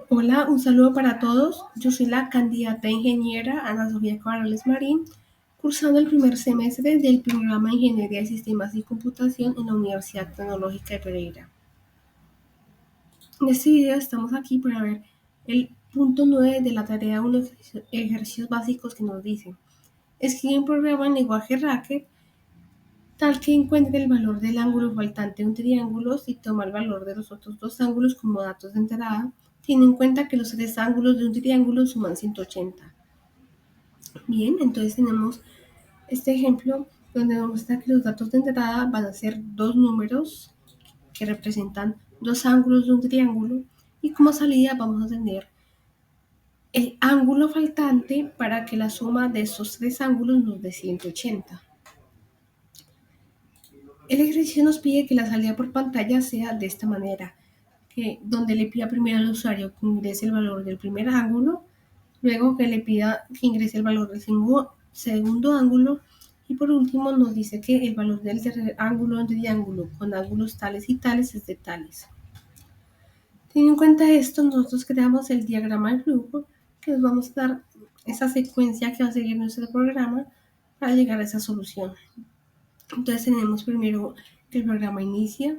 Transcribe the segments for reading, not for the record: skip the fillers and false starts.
Hola, un saludo para todos. Yo soy la candidata ingeniera Ana Sofía Cabarales Marín, cursando el primer semestre del programa de Ingeniería de Sistemas y Computación en la Universidad Tecnológica de Pereira. En este video estamos aquí para ver el punto 9 de la tarea 1, ejercicios básicos que nos dice: escribe un programa en lenguaje Racket tal que encuentre el valor del ángulo faltante de un triángulo si toma el valor de los otros dos ángulos como datos de entrada, teniendo en cuenta que los tres ángulos de un triángulo suman 180. Bien, entonces tenemos este ejemplo donde nos muestra que los datos de entrada van a ser dos números que representan dos ángulos de un triángulo, y como salida vamos a tener el ángulo faltante para que la suma de estos tres ángulos nos dé 180. El ejercicio nos pide que la salida por pantalla sea de esta manera, que donde le pida primero al usuario que ingrese el valor del primer ángulo, luego que le pida que ingrese el valor del segundo ángulo, y por último nos dice que el valor del tercer ángulo en triángulo con ángulos tales y tales es de tales. Teniendo en cuenta esto, nosotros creamos el diagrama de flujo que nos vamos a dar esa secuencia que va a seguir nuestro programa para llegar a esa solución. Entonces tenemos primero que el programa inicia,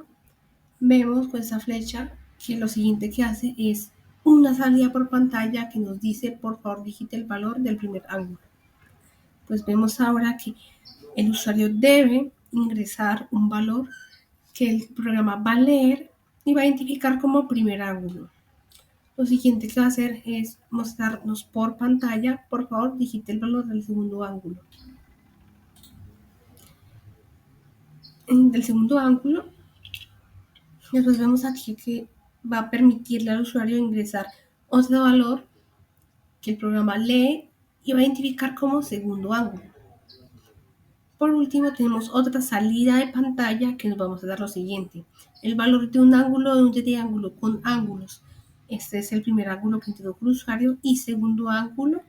vemos con esa flecha que lo siguiente que hace es una salida por pantalla que nos dice por favor digite el valor del primer ángulo. Pues vemos ahora que el usuario debe ingresar un valor que el programa va a leer y va a identificar como primer ángulo. Lo siguiente que va a hacer es mostrarnos por pantalla, por favor digite el valor del segundo ángulo. Del segundo ángulo, después vemos aquí que va a permitirle al usuario ingresar otro valor que el programa lee y va a identificar como segundo ángulo. Por último, tenemos otra salida de pantalla que nos vamos a dar lo siguiente: el valor de un ángulo de un triángulo con ángulos. Este es el primer ángulo que introdujo el usuario, y segundo ángulo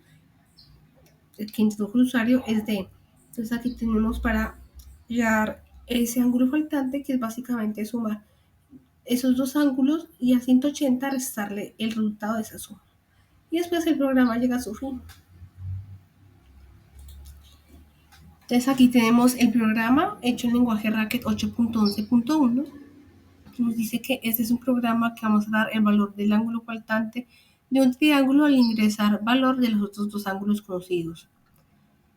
que introdujo el usuario es D. Entonces aquí tenemos para llegar ese ángulo faltante, que es básicamente sumar esos dos ángulos y a 180 restarle el resultado de esa suma. Y después el programa llega a su fin. Entonces aquí tenemos el programa hecho en lenguaje Racket 8.11.1, que nos dice que este es un programa que vamos a dar el valor del ángulo faltante de un triángulo al ingresar valor de los otros dos ángulos conocidos.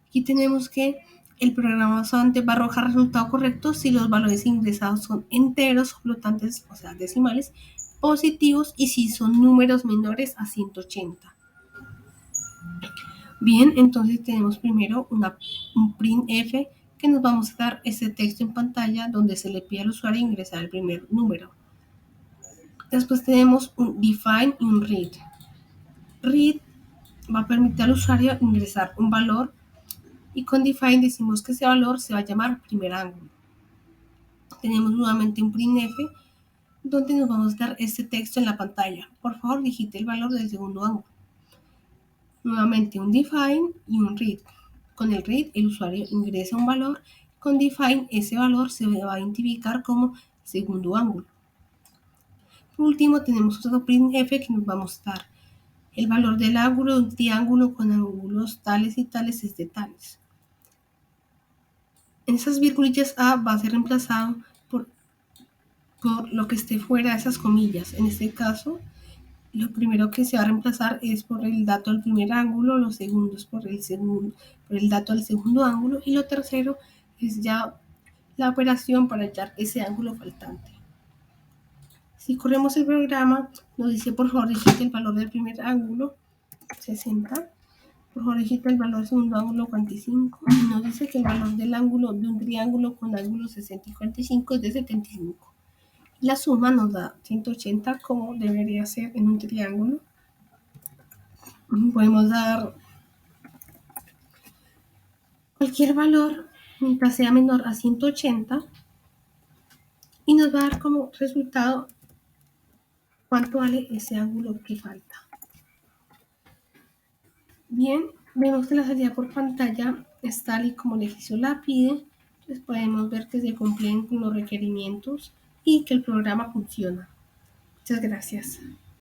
Aquí tenemos que el programa solamente va a arrojar resultado correcto si los valores ingresados son enteros, flotantes, o sea, decimales, positivos, y si son números menores a 180. Bien, entonces tenemos primero un printf que nos vamos a dar este texto en pantalla donde se le pide al usuario ingresar el primer número. Después tenemos un define y un read. Read va a permitir al usuario ingresar un valor, y con define decimos que ese valor se va a llamar primer ángulo. Tenemos nuevamente un printf donde nos vamos a dar este texto en la pantalla: por favor digite el valor del segundo ángulo. Nuevamente un define y un read. Con el read el usuario ingresa un valor, con define ese valor se va a identificar como segundo ángulo. Por último tenemos otro printf que nos va a mostrar el valor del ángulo de un triángulo con ángulos tales y tales es de tales. En esas virgulitas A va a ser reemplazado por lo que esté fuera de esas comillas. En este caso, lo primero que se va a reemplazar es por el dato del primer ángulo, lo segundo es por el dato del segundo ángulo, y lo tercero es ya la operación para hallar ese ángulo faltante. Si corremos el programa, nos dice por favor digite el valor del primer ángulo, 60. Por favor digite el valor del segundo ángulo, 45. Y nos dice que el valor del ángulo de un triángulo con ángulos 60 y 45 es de 75. La suma nos da 180, como debería ser en un triángulo. Podemos dar cualquier valor mientras sea menor a 180, y nos va a dar como resultado cuánto vale ese ángulo que falta. Bien, vemos que la salida por pantalla es tal y como el ejercicio la pide. Entonces podemos ver que se cumplen con los requerimientos y que el programa funciona. Muchas gracias.